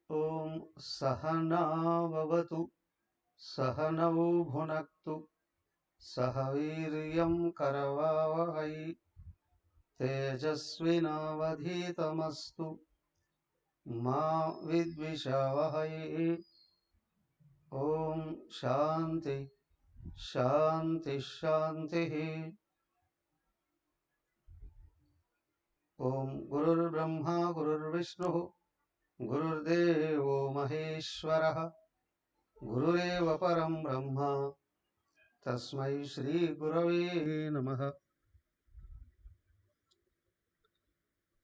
ఓం సహనావవతు సహనౌ భునక్తు సహ వీర్యం కరవావహై తేజస్వినావధీతమస్తు మా విద్విషావహై. ఓం శాంతి శాంతి శాంతి. ఓం గురుర్బ్రహ్మా గురుర్విష్ణు గురుర్దేవో మహేశ్వరః గురురేవ పరం బ్రహ్మ తస్మై శ్రీ గురవే నమః.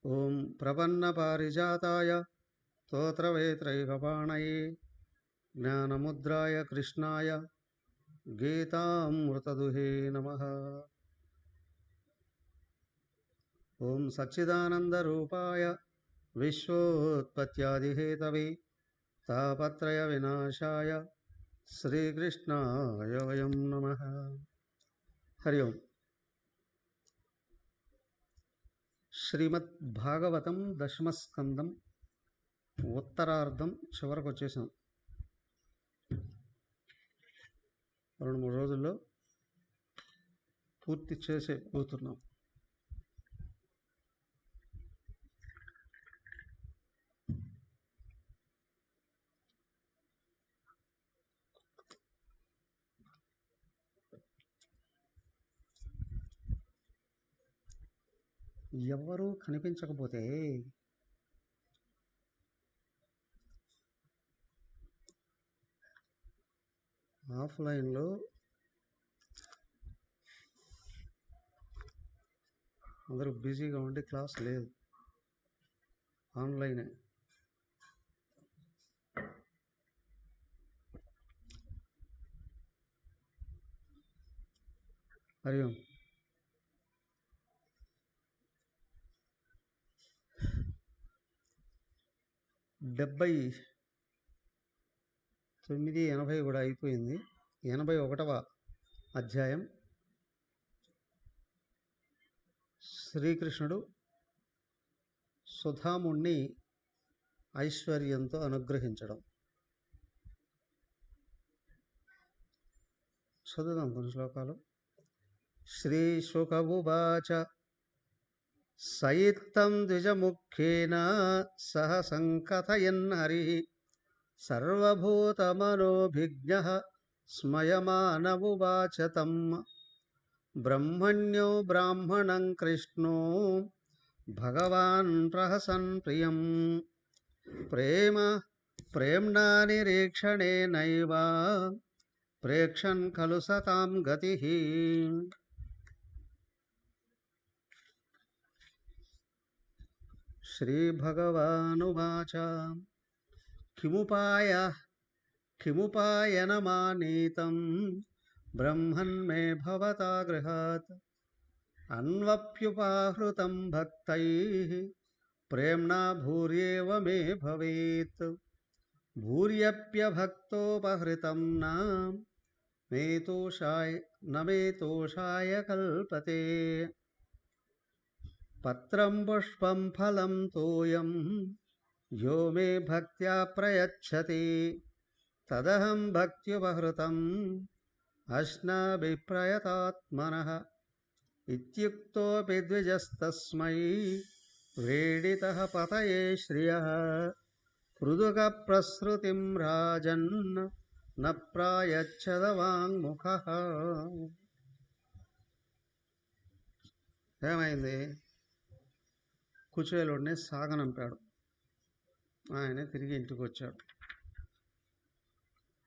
ఓం ప్రపన్న పారిజాతాయ స్తోత్రవేత్రైకపాణయే జ్ఞానముద్రాయ కృష్ణాయ గీతామృతదుహే నమః. ఓం సచ్చిదానందరూపాయ విశ్వోత్పత్యాదిహేతవే తాపత్రయ వినాశాయ శ్రీకృష్ణాయ వయం నమః. హరి ఓం. శ్రీమద్ భాగవతం దశమస్కందం ఉత్తరార్ధం చివరకు వచ్చేసాం. 2-3 రోజుల్లో పూర్తి చేసేపోతున్నాం. ఎవరూ కనిపించకపోతే ఆఫ్లైన్లో అందరూ బిజీగా ఉండి క్లాస్ లేదు, ఆన్లైనే. హరి ఓం. డెబ్బై 80 కూడా అయిపోయింది. 81వ అధ్యాయం. శ్రీకృష్ణుడు సుధాముణ్ణి ఐశ్వర్యంతో అనుగ్రహించడం. చదువుదాం కొన్ని శ్లోకాలు. శ్రీ శుకవువాచ సయిత్తం ద్విజముఖ్యేన సహ సంకథయన్ హరి సర్వభూతమనోభిజ్ఞః స్మయమానవువాచ తం బ్రహ్మణ్యో బ్రాహ్మణం కృష్ణో భగవాన్ ప్రహసన్ ప్రియం ప్రేమ్ణా నిరీక్షణేనైవ ప్రేక్షన్ ఖలు సతాం గతిః. శ్రీభగవానువాచ కిముపాయనమానీతం బ్రహ్మన్మే భవతా గృహాత్ అన్వప్యుపాహృతం భక్తైః ప్రేమ్ణా భూర్యేవ మే భవేత్ భూర్యప్యభక్తోపహృతం నమేతోషాయ కల్పతే. పత్రం పుష్పం ఫలం తోయం యో మే భక్త్యా ప్రయచ్చతి తదహం భక్త్యుపహృతం అశ్నామి ప్రయతాత్మనః ఇత్యుక్తోపి ద్విజస్తస్మై వ్రీడితః పతయే శ్రియః పృదుగ ప్రసృతిం రాజన్ న ప్రాయచ్చద వాంగ్ముఖః. ఏమైంది? కుచేలుడిని సాగనంపాడు. ఆయన తిరిగి ఇంటికి వచ్చాడు.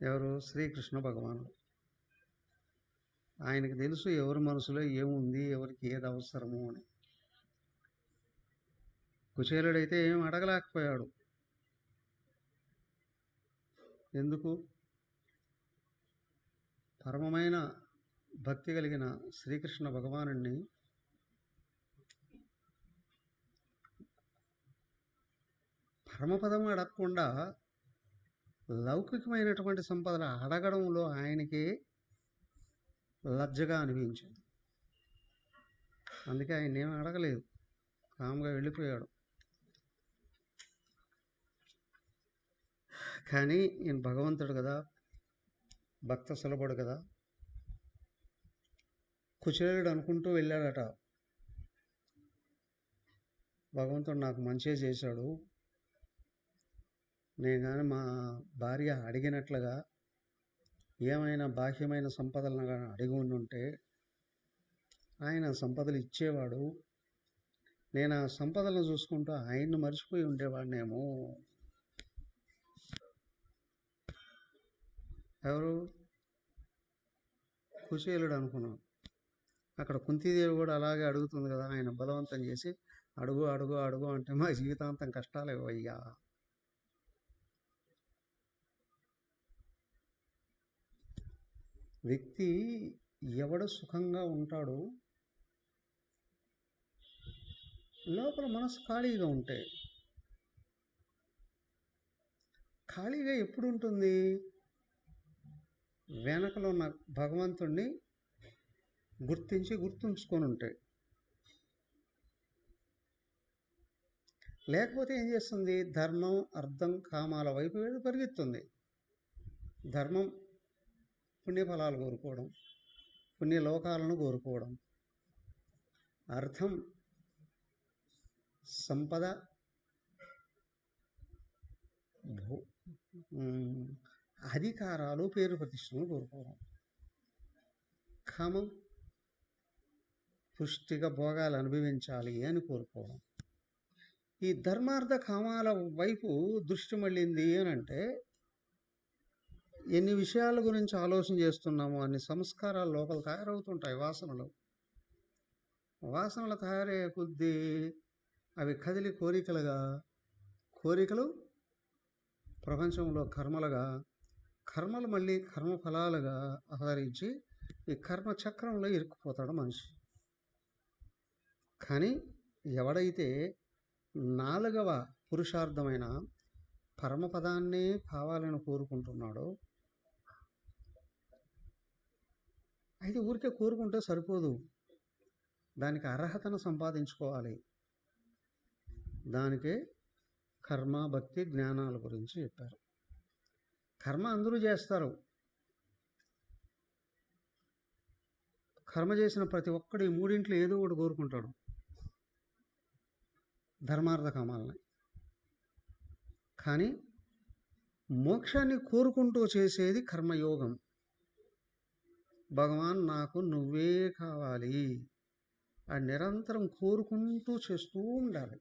ఎవరు? శ్రీకృష్ణ భగవానుడు. ఆయనకు తెలుసు ఎవరి మనసులో ఏముంది, ఎవరికి ఏది అవసరము అని. కుచేలుడైతే ఏం అడగలేకపోయాడు. ఎందుకు? పరమమైన భక్తి కలిగిన శ్రీకృష్ణ భగవానుడిని పరమపదం అడగకుండా లౌకికమైనటువంటి సంపదలు అడగడంలో ఆయనకి లజ్జగా అనిపించింది. అందుకే ఆయన ఏం అడగలేదు, కామ్గా వెళ్ళిపోయాడు. కానీ ఈయన భగవంతుడు కదా, భక్త సులభుడు కదా, కుచేలుడు అనుకుంటూ వెళ్ళాడట, భగవంతుడు నాకు మంచిగా చేశాడు, నేను కానీ మా భార్య అడిగినట్లుగా ఏమైనా బాహ్యమైన సంపదలను కానీ అడిగి ఉంటే ఆయన సంపదలు ఇచ్చేవాడు, నేను ఆ సంపదలను చూసుకుంటూ ఆయన్ని మర్చిపోయి ఉండేవాడినేమో. ఎవరు? కుచేలుడు అనుకున్నాను. అక్కడ కుంతీదేవి కూడా అలాగే అడుగుతుంది కదా, ఆయన బలవంతం చేసి అడుగు అడుగు అడుగు అంటే మా జీవితాంతం కష్టాలే అయ్యా. వ్యక్తి ఎవడు సుఖంగా ఉంటాడో లోపల మనసు ఖాళీగా ఉంటే, ఖాళీగా ఎప్పుడు ఉంటుంది? వెనకలో ఉన్న భగవంతుణ్ణి గుర్తుంచుకొని ఉంటాయి. లేకపోతే ఏం చేస్తుంది? ధర్మం, అర్థం, కామాల వైపు పరిగెత్తుంది. ధర్మం పుణ్యఫలాలు కోరుకోవడం, పుణ్యలోకాలను కోరుకోవడం. అర్థం సంపద, అధికారాలు, పేరు ప్రతిష్టలను కోరుకోవడం. కామం పుష్టిగా భోగాలు అనుభవించాలి అని కోరుకోవడం. ఈ ధర్మార్థ కామాల వైపు దృష్టి మళ్ళింది అని అంటే ఎన్ని విషయాల గురించి ఆలోచన చేస్తున్నామో అన్ని సంస్కారాలు లోపల తయారవుతుంటాయి. వాసనలు తయారయ్యే కొద్దీ అవి కదిలి కోరికలు ప్రపంచంలో కర్మలు మళ్ళీ కర్మఫలాలుగా అవతరించి ఈ కర్మ చక్రంలో ఇరుక్కుపోతాడు మనిషి. కానీ ఎవడైతే 4వ పురుషార్థమైన పరమపదాన్ని కావాలని కోరుకుంటున్నాడో, అయితే ఊరికే కోరుకుంటే సరిపోదు, దానికి అర్హతను సంపాదించుకోవాలి. దానికే కర్మ, భక్తి, జ్ఞానాల గురించి చెప్పారు. కర్మ అందరూ చేస్తారు. కర్మ చేసిన ప్రతి ఒక్కడు ఈ మూడింట్లో ఏదో ఒకటి కోరుకుంటాడు, ధర్మార్థ కామాలని. కానీ మోక్షాన్ని కోరుకుంటూ చేసేది కర్మయోగం. భగవాన్ నాకు నువ్వే కావాలి అని నిరంతరం కోరుకుంటూ చేస్తూ ఉండాలి.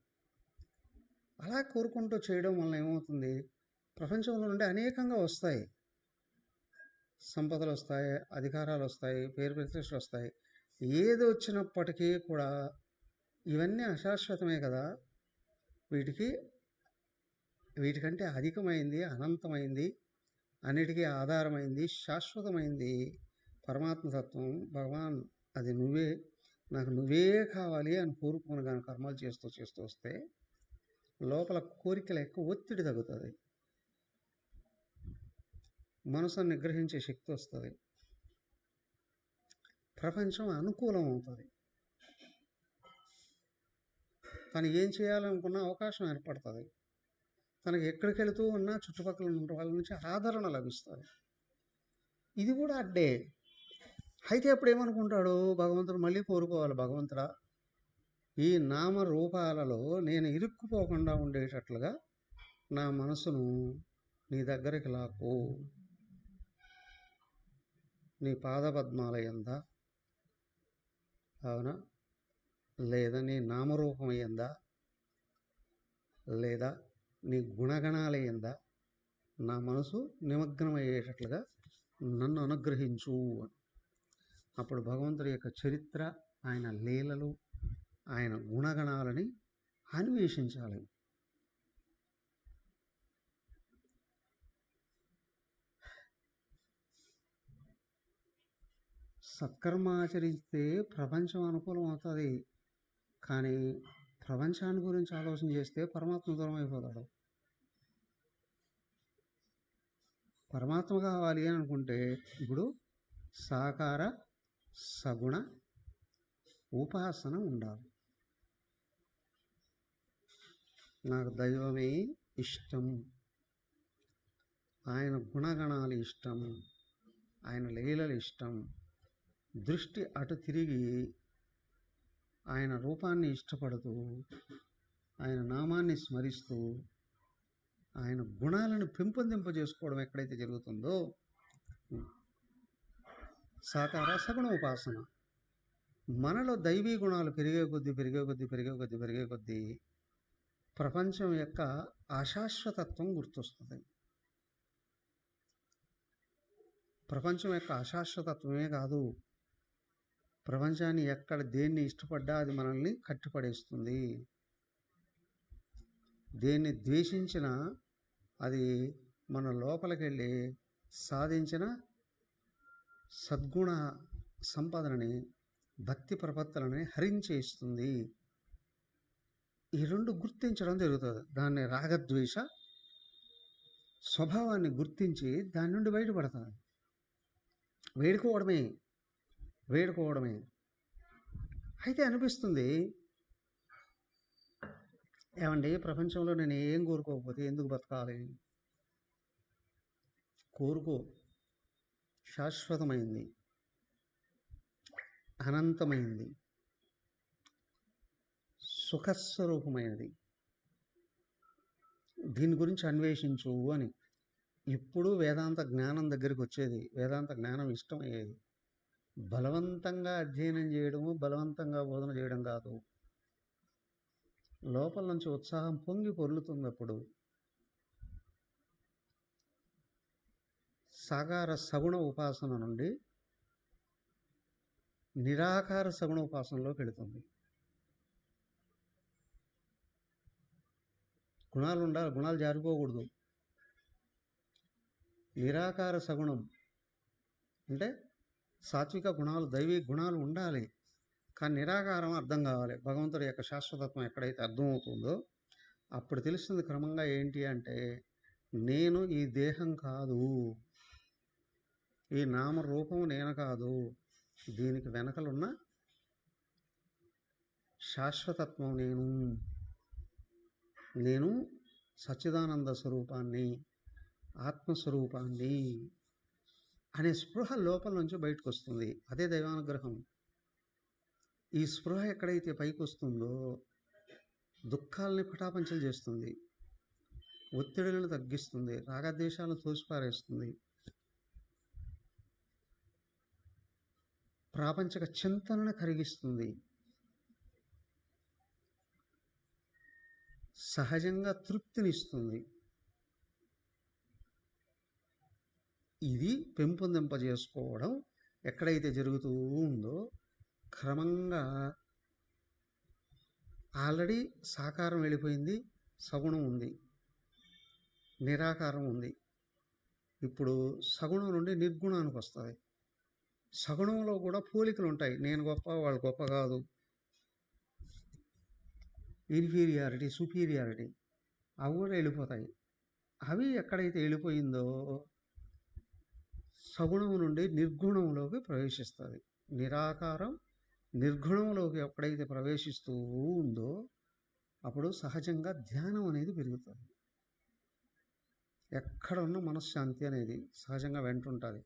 అలా కోరుకుంటూ చేయడం వల్ల ఏమవుతుంది? ప్రపంచంలో నుండి అనేకంగా వస్తాయి, సంపదలు వస్తాయి, అధికారాలు వస్తాయి, పేరు ప్రతిష్టలు వస్తాయి. ఏది వచ్చినప్పటికీ కూడా ఇవన్నీ అశాశ్వతమే కదా. వీటికంటే అధికమైంది, అనంతమైంది, అన్నిటికీ ఆధారమైంది, శాశ్వతమైంది పరమాత్మతత్వం. భగవాన్ అది నువ్వే, నాకు నువ్వే కావాలి అని కోరుకుని కానీ కర్మలు చేస్తూ వస్తే లోపల కోరికల యొక్క ఒత్తిడి తగ్గుతుంది, మనసును నిగ్రహించే శక్తి వస్తుంది, ప్రపంచం అనుకూలం అవుతుంది, తను ఏం చేయాలనుకున్న అవకాశం ఏర్పడుతుంది, తనకి ఎక్కడికి వెళుతూ ఉన్నా చుట్టుపక్కల ఉన్న వాళ్ళ నుంచి ఆదరణ లభిస్తుంది. ఇది కూడా అడ్డే. అయితే అప్పుడు ఏమనుకుంటాడు భగవంతుడు? మళ్ళీ కోరుకోవాలి, భగవంతుడా ఈ నామరూపాలలో నేను ఇరుక్కుపోకుండా ఉండేటట్లుగా నా మనసును నీ దగ్గరికి లాక్కు, నీ పాదపద్మాల యంద, అవునా, లేదా నీ నామరూపం యంద, లేదా నీ గుణగణాల యంద నా మనసు నిమగ్నమయ్యేటట్లుగా నన్ను అనుగ్రహించు. అప్పుడు భగవంతుడి యొక్క చరిత్ర, ఆయన లీలలు, ఆయన గుణగణాలని అన్వేషించాలి. సత్కర్మ ఆచరిస్తే ప్రపంచం అనుకూలం అవుతుంది, కానీ ప్రపంచాన్ని గురించి ఆలోచన చేస్తే పరమాత్మ దూరం అయిపోతాడు. పరమాత్మ కావాలి అని అనుకుంటే ఇప్పుడు సాకార సగుణ ఉపాసన ఉండాలి. నాకు దైవమే ఇష్టం, ఆయన గుణగణాలు ఇష్టం, ఆయన లీలలు ఇష్టం. దృష్టి అటు తిరిగి ఆయన రూపాన్ని ఇష్టపడుతూ, ఆయన నామాన్ని స్మరిస్తూ, ఆయన గుణాలను పెంపొందింపజేసుకోవడం ఎక్కడైతే జరుగుతుందో సాకార సగుణ ఉపాసన, మనలో దైవీ గుణాలు పెరిగే కొద్దీ ప్రపంచం యొక్క అశాశ్వతత్వం గుర్తొస్తుంది. ప్రపంచం యొక్క అశాశ్వతత్వమే కాదు, ప్రపంచాన్ని ఎక్కడ దేన్ని ఇష్టపడ్డా అది మనల్ని కట్టిపడేస్తుంది. దేన్ని ద్వేషించినా అది మన లోపలికి వెళ్ళి సాధించిన సద్గుణ సంపదనని, భక్తి ప్రపత్తులని హరించేస్తుంది. ఈ రెండు గుర్తించడం జరుగుతుంది. దాన్ని రాగద్వేష స్వభావాన్ని గుర్తించి దాని నుండి బయటపడతాం. వేడుకోవడమే అయితే అనిపిస్తుంది, ఏమండి ప్రపంచంలో నేను ఏం కోరుకోకపోతే ఎందుకు బతకాలి? కోరుకో, శాశ్వతమైంది, అనంతమైంది, సుఖస్వరూపమైనది, దీని గురించి అన్వేషించు అని ఇప్పుడు వేదాంత జ్ఞానం దగ్గరికి వచ్చేది. వేదాంత జ్ఞానం ఇష్టమయ్యేది. బలవంతంగా అధ్యయనం చేయడము, బలవంతంగా బోధన చేయడం కాదు. లోపల నుంచి ఉత్సాహం పొంగి పొర్లుతున్నప్పుడు సాకార సగుణ ఉపాసన నుండి నిరాకార సగుణ ఉపాసనలోకి వెళుతుంది. గుణాలు ఉండాలి, గుణాలు జారిపోకూడదు. నిరాకార సగుణం అంటే సాత్విక గుణాలు, దైవీ గుణాలు ఉండాలి, కానీ నిరాకారం అర్థం కావాలి. భగవంతుడి యొక్క శాశ్వతత్వం ఎక్కడైతే అర్థమవుతుందో అప్పుడు తెలుస్తుంది క్రమంగా ఏంటి అంటే, నేను ఈ దేహం కాదు, ఈ నామరూపం నేను కాదు, దీనికి వెనకలున్న శాశ్వతత్వం నేను సచ్చిదానంద స్వరూపాన్ని, ఆత్మస్వరూపాన్ని అనే స్పృహ లోపల నుంచి బయటకు వస్తుంది. అదే దైవానుగ్రహం. ఈ స్పృహ ఎక్కడైతే పైకి వస్తుందో దుఃఖాలని పటాపంచలు చేస్తుంది, ఒత్తిడులను తగ్గిస్తుంది, రాగద్వేషాలను తోసిపారేస్తుంది, ప్రాపంచిక చింతనను కరిగిస్తుంది, సహజంగా తృప్తినిస్తుంది. ఇది పెంపొందింపజేసుకోవడం ఎక్కడైతే జరుగుతూ ఉందో క్రమంగా ఆల్రెడీ సాకారం వెళ్ళిపోయింది, సగుణం ఉంది, నిరాకారం ఉంది. ఇప్పుడు సగుణం నుండి నిర్గుణానికి వస్తుంది. సగుణంలో కూడా పోలికలు ఉంటాయి. నేను గొప్ప, వాళ్ళు గొప్ప కాదు, ఇన్ఫీరియారిటీ, సుపీరియారిటీ, అవి కూడా వెళ్ళిపోతాయి. అవి ఎక్కడైతే వెళ్ళిపోయిందో సగుణం నుండి నిర్గుణంలోకి ప్రవేశిస్తుంది. నిరాకారం నిర్గుణంలోకి ఎప్పుడైతే ప్రవేశిస్తూ ఉందో అప్పుడు సహజంగా ధ్యానం అనేది పెరుగుతుంది. ఎక్కడ ఉన్న మనశ్శాంతి అనేది సహజంగా వెంటుంటుంది.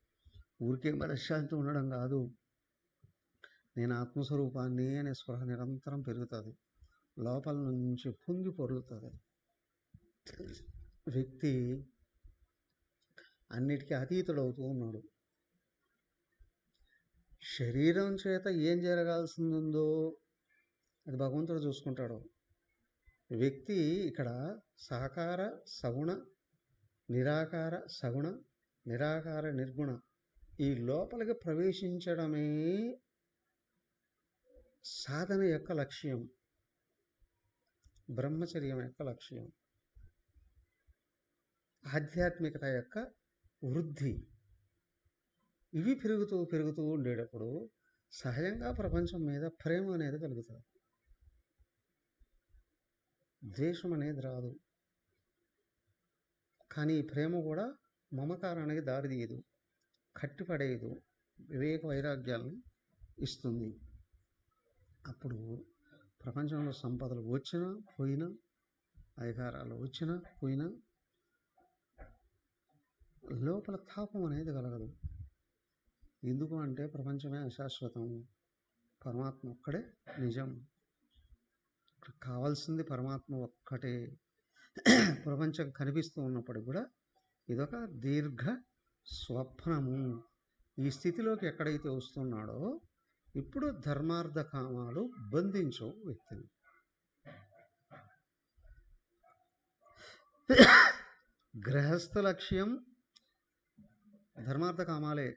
ఊరికే మనశ్శాంతి ఉండడం కాదు, నేను ఆత్మస్వరూపాన్ని అనే స్పృహ నిరంతరం పెరుగుతుంది, లోపల నుంచి పొంగి పొరులుతుంది. వ్యక్తి అన్నిటికీ అతీతుడవుతూ ఉన్నాడు. శరీరం చేత ఏం జరగాల్సిందో అది భగవంతుడు చూసుకుంటాడు. వ్యక్తి ఇక్కడ సాకార సగుణ, నిరాకార సగుణ, నిరాకార నిర్గుణ, ఈ లోపలికి ప్రవేశించడమే సాధన యొక్క లక్ష్యం, బ్రహ్మచర్యం యొక్క లక్ష్యం, ఆధ్యాత్మికత యొక్క వృద్ధి. ఇవి పెరుగుతూ పెరుగుతూ ఉండేటప్పుడు సహజంగా ప్రపంచం మీద ప్రేమ అనేది కలుగుతుంది. ద్వేషం అనేది రాదు. కానీ ఈ ప్రేమ కూడా మమకారానికి దారితీయదు, కట్టిపడేయదు, వివేక వైరాగ్యాలను ఇస్తుంది. అప్పుడు ప్రపంచంలో సంపదలు వచ్చినా పోయినా, అధికారాలు వచ్చినా పోయినా లోపల తాపం అనేది కలగదు. ఎందుకు అంటే ప్రపంచమే అశాశ్వతం, పరమాత్మ ఒక్కడే నిజం. కావాల్సింది పరమాత్మ ఒక్కటే. ప్రపంచం కనిపిస్తూ ఉన్నప్పుడు కూడా ఇదొక దీర్ఘ స్వప్నము. ఈ స్థితిలోకి ఎక్కడైతే వస్తున్నాడో ఇప్పుడు ధర్మార్థ కామాలు బంధించవు వ్యక్తిని. గృహస్థ లక్ష్యం ధర్మార్థ కామాలే,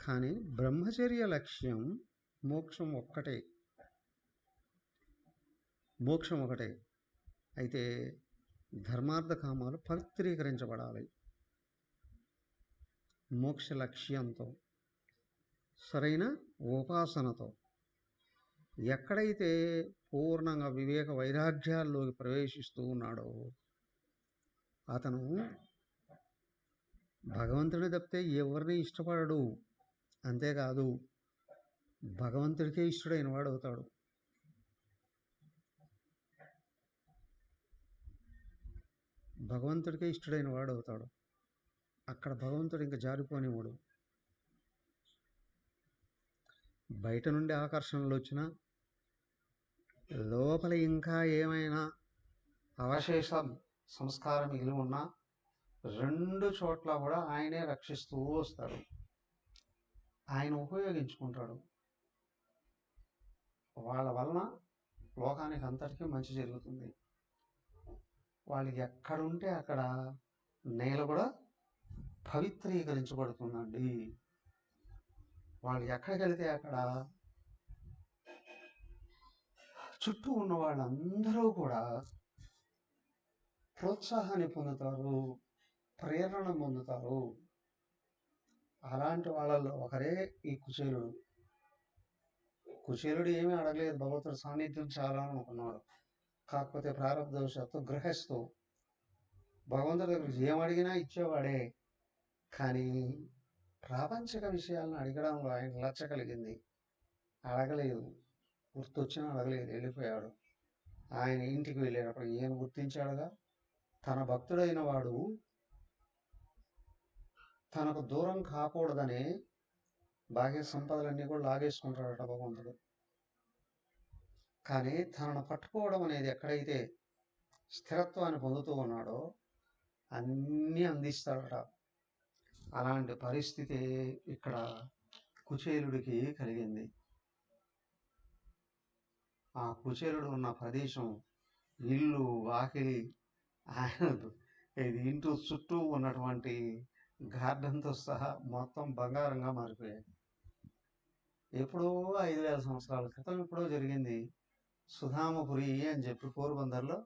కానీ బ్రహ్మచర్య లక్ష్యం మోక్షం ఒక్కటే. మోక్షం ఒకటే. అయితే ధర్మార్థ కామాలు పవిత్రీకరించబడాలి మోక్ష లక్ష్యంతో, సరైన ఉపాసనతో. ఎక్కడైతే పూర్ణంగా వివేక వైరాగ్యాల్లోకి ప్రవేశిస్తూ ఉన్నాడో అతను భగవంతుని తప్పితే ఎవరిని ఇష్టపడడు. అంతేకాదు భగవంతుడికే ఇష్టడైన వాడు అవుతాడు. భగవంతుడికే ఇష్టడైన వాడు అవుతాడు. అక్కడ భగవంతుడు ఇంకా జారిపోనివాడు. బయట నుండి ఆకర్షణలు వచ్చినా, లోపల ఇంకా ఏమైనా అవశేషం సంస్కారం మిగిలి ఉన్నా రెండు చోట్ల కూడా ఆయనే రక్షిస్తూ వస్తాడు. ఆయన ఉపయోగించుకుంటాడు. వాళ్ళ వలన లోకానికి అంతటికీ మంచి జరుగుతుంది. వాళ్ళు ఎక్కడుంటే అక్కడ నేల కూడా పవిత్రీకరించబడుతుందండి. వాళ్ళు ఎక్కడికి వెళితే అక్కడ చుట్టూ ఉన్న వాళ్ళందరూ కూడా ప్రోత్సాహాన్ని పొందుతారు, ప్రేరణ పొందుతారు. అలాంటి వాళ్ళల్లో ఒకరే ఈ కుచేలుడు. కుచేలుడు ఏమీ అడగలేదు, భగవంతుడి సాన్నిధ్యం చాలా అనుకున్నాడు. కాకపోతే ప్రారంభవశాత్తు గృహస్థు భగవంతుడి దగ్గర ఏమడిగినా ఇచ్చేవాడే. కానీ ప్రాపంచిక విషయాలను అడగడంలో ఆయన లచ్చ కలిగింది. అడగలేదు, గుర్తొచ్చినా అడగలేదు, వెళ్ళిపోయాడు. ఆయన ఇంటికి వెళ్ళేటప్పుడు ఈయన గుర్తించాడుగా, తన భక్తుడైన వాడు తనకు దూరం కాకూడదని బాహ్య సంపదలన్నీ కూడా లాగేసుకుంటాడట భగవంతుడు. కానీ తనను పట్టుకోవడం అనేది ఎక్కడైతే స్థిరత్వాన్ని పొందుతూ ఉన్నాడో అన్నీ అందిస్తాడట. అలాంటి పరిస్థితి ఇక్కడ కుచేలుడికి కలిగింది. ఆ కుచేలుడు ఉన్న ప్రదేశం, ఇల్లు, వాకిలి, ఆయన ఇది ఇంటూ చుట్టూ ఉన్నటువంటి గార్డెన్తో సహా మొత్తం బంగారంగా మారిపోయాయి. ఎప్పుడో 5000 సంవత్సరాల క్రితం ఎప్పుడో జరిగింది. సుధామపురి అని చెప్పి పోర్బందర్లో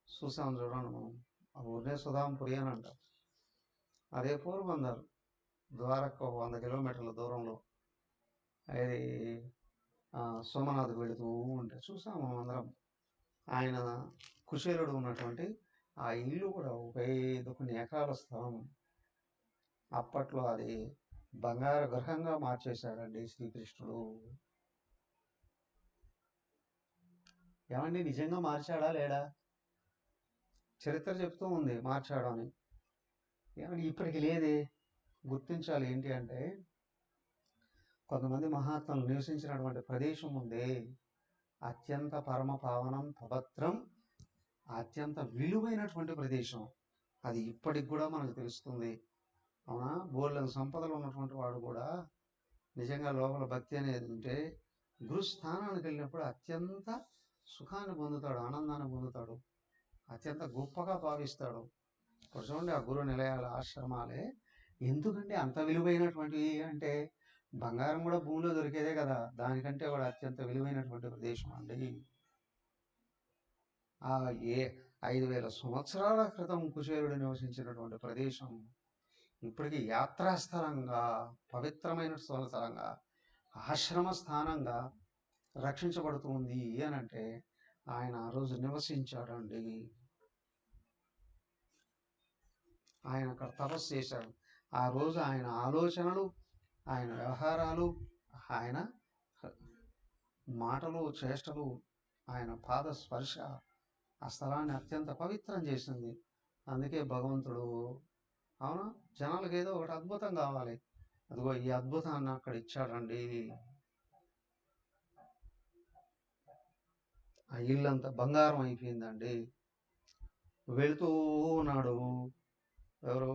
చూసాం చూడండి మనం. ఆ ఊరినే సుధామపురి అని అంటారు. అదే పోర్బందర్ ద్వారక 100 కిలోమీటర్ల దూరంలో. అది సోమనాథ్కి వెళుతూ ఉంటే చూసాము అందరం. ఆయన కుచేలుడు ఉన్నటువంటి ఆ ఇల్లు కూడా 5 కొన్ని ఎకరాల స్థలం. అప్పట్లో అది బంగారు గృహంగా మార్చేశాడండి శ్రీకృష్ణుడు. ఏమండి నిజంగా మార్చాడా లేడా? చరిత్ర చెప్తూ ఉంది మార్చాడు అని. ఏమండి ఇప్పటికి లేదే. గుర్తించాలి. ఏంటి అంటే కొంతమంది మహాత్ములు నివసించినటువంటి ప్రదేశం ఉంది, అత్యంత పరమ పావనం పవిత్రం, అత్యంత విలువైనటువంటి ప్రదేశం. అది ఇప్పటికి కూడా మనకు తెలుస్తుంది. అవునా? బోల్డెన్ సంపదలు ఉన్నటువంటి వాడు కూడా నిజంగా లోపల భక్తి అనేది ఉంటే గురుస్థానానికి వెళ్ళినప్పుడు అత్యంత సుఖాన్ని పొందుతాడు, ఆనందాన్ని పొందుతాడు. అత్యంత గొప్పగా భావిస్తాడు. ఇప్పుడు చూడండి, ఆ గురు నిలయాల ఆశ్రమాలే ఎందుకంటే అంత విలువైనటువంటివి అంటే, బంగారం కూడా భూమిలో దొరికేదే కదా, దానికంటే కూడా అత్యంత విలువైనటువంటి ప్రదేశం అండి. ఆ ఏ 5,000 సంవత్సరాల క్రితం కుచేలుడు నివసించినటువంటి ప్రదేశం ఇప్పటికీ యాత్రాస్థలంగా, పవిత్రమైన స్థలంగా, ఆశ్రమ స్థానంగా రక్షించబడుతుంది అని అంటే ఆయన ఆ రోజు నివసించాడండి. ఆయన అక్కడ తపస్సు చేశాడు. ఆ రోజు ఆయన ఆలోచనలు, ఆయన వ్యవహారాలు, ఆయన మాటలు, చేష్టలు, ఆయన పాద స్పర్శ ఆ స్థలాన్ని అత్యంత పవిత్రం చేసింది. అందుకే భగవంతుడు అవునా జనాలకు ఏదో ఒకటి అద్భుతం కావాలి, అదిగో ఈ అద్భుతాన్ని అక్కడ ఇచ్చాడండి. ఆ ఇల్లంతా బంగారం అయిపోయిందండి. వెళుతూ ఉన్నాడు ఎవరు,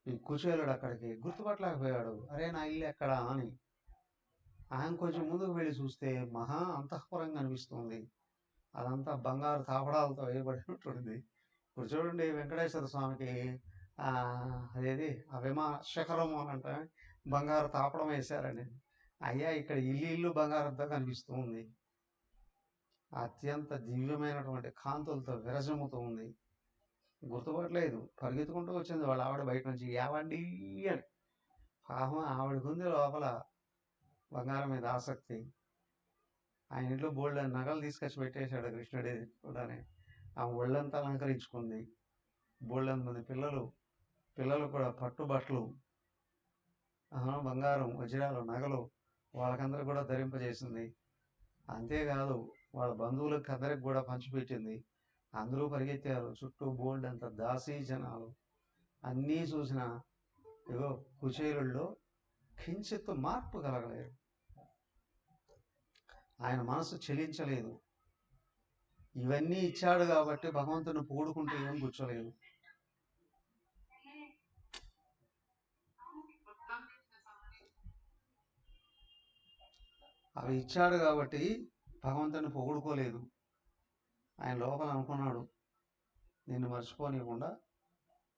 ఈ కుచేలుడు అక్కడికి గుర్తుపట్టలేకపోయాడు. అరే నా ఇల్లు ఎక్కడా అని. ఆయన కొంచెం ముందుకు వెళ్ళి చూస్తే మహా అంతఃపురం కనిపిస్తుంది. అదంతా బంగారు తాపడాలతో వేయబడినటువంటిది. ఇప్పుడు చూడండి వెంకటేశ్వర స్వామికి అదేది ఆ శిఖరం అని అంటే బంగారు తాపడం వేశారండి. అయ్యా ఇక్కడ ఇల్లు బంగారంతో కనిపిస్తుంది. అత్యంత దివ్యమైనటువంటి కాంతులతో విరజమ్ముతూ ఉంది. గుర్తుపట్టలేదు, పరిగెత్తుకుంటూ వచ్చింది వాళ్ళ ఆవిడ బయట నుంచి, ఏవండి అని. పాపం ఆవిడకు ఉంది లోపల బంగారం మీద ఆసక్తి. ఆయన ఇంట్లో బోల్డ్ నగలు తీసుకొచ్చి పెట్టేశాడు కృష్ణుడి కూడానే. ఆ ఒళ్ళంతా అలంకరించుకుంది. బోల్డ్ మంది పిల్లలు కూడా పట్టుబట్టలు, బంగారం, వజ్రాలు, నగలు వాళ్ళకందరూ కూడా ధరింపజేసింది. అంతేకాదు వాళ్ళ బంధువులకు అందరికి కూడా పంచిపెట్టింది. అందరూ పరిగెత్తారు, చుట్టూ బోల్డ్ అంత దాసీ జనాలు. అన్నీ చూసిన ఏదో కుచేలుల్లో కించిత్ మార్పు కలగలేదు. ఆయన మనసు చెలించలేదు. ఇవన్నీ ఇచ్చాడు కాబట్టి భగవంతుని పూడుకుంటూ ఏం కూర్చోలేదు. అవి ఇచ్చాడు కాబట్టి భగవంతుని పొగుడుకోలేదు. ఆయన లోపల అనుకున్నాడు, నిన్ను మర్చిపోనివ్వకుండా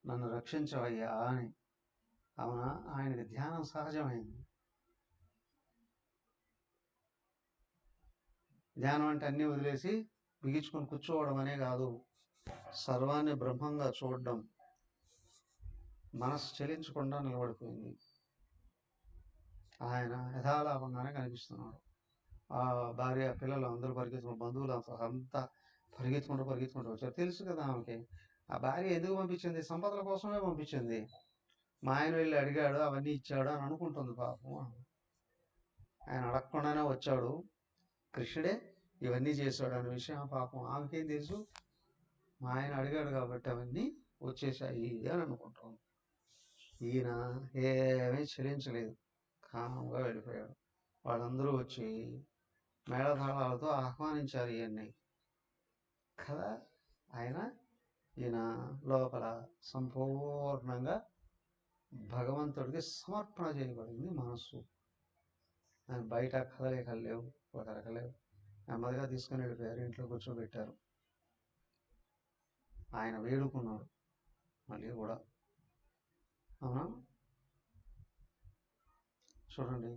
నన్ను రక్షించవయ్యా అని. అవునా, ఆయనకి ధ్యానం సహజమైంది. ధ్యానం అంటే అన్నీ వదిలేసి బిగించుకొని కూర్చోవడం అనే కాదు, సర్వాన్ని బ్రహ్మంగా చూడడం. మనసు చెలించకుండా నిలబడిపోయింది. ఆయన యథాలాపంగానే కనిపిస్తున్నాడు. ఆ భార్య, పిల్లలు అందరూ పరిగెత్తుకుంటూ, బంధువులు అంతా పరిగెత్తుకుంటూ వచ్చారు. తెలుసు కదా ఆమెకి ఆ భార్య ఎందుకు పంపించింది, సంపదల కోసమే పంపించింది. మా ఆయన వెళ్ళి అడిగాడు, అవన్నీ ఇచ్చాడు అని అనుకుంటుంది పాపం. ఆయన అడగకుండానే వచ్చాడు, కృష్ణుడే ఇవన్నీ చేశాడు అనే విషయం పాపం ఆమెకేం తెలుసు. మా ఆయన అడిగాడు కాబట్టి అవన్నీ వచ్చేసాయి అని అనుకుంటాం. ఈయన ఏమీ చెల్లించలేదు, కామ్గా వెళ్ళిపోయాడు. వాళ్ళందరూ వచ్చి మేళతాళాలతో ఆహ్వానించారు ఇవన్నీ కదా. ఈయన లోపల సంపూర్ణంగా భగవంతుడికి సమర్పణ చేయబడింది మనస్సు. ఆయన బయట కదలికలు లేవు, కదలకలేవు. నెమ్మదిగా తీసుకుని వెళ్ళిపోయారు, ఇంట్లో కూర్చోబెట్టారు. ఆయన వేడుకున్నాడు మళ్ళీ కూడా. అవునా, చూడండి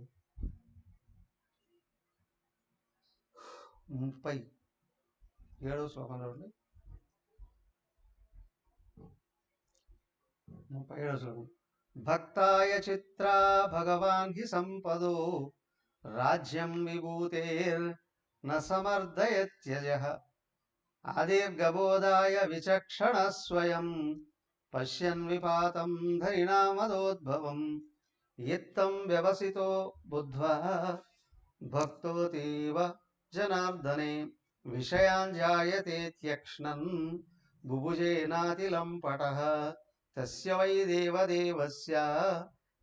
37వ శ్లోకంలో ఉండి 37వ శ్లోకం. భక్తాయ చిత్రా భగవాన్ హి సంపదో రాజ్యం విభూతేర్న సమర్థయత్యజః ఆదిర్గబోధాయ విచక్షణ స్వయం పశ్యన్ విపాతం ధరిణామదోద్భవం ఇత్తం వ్యవసితో బుద్ధ్వా భక్తోతీవ జనార్దనే విషయాన్ జాయతే త్యక్ష్ణన్ బుభుజేనాతిలంపటః తస్య వై దేవదేవస్య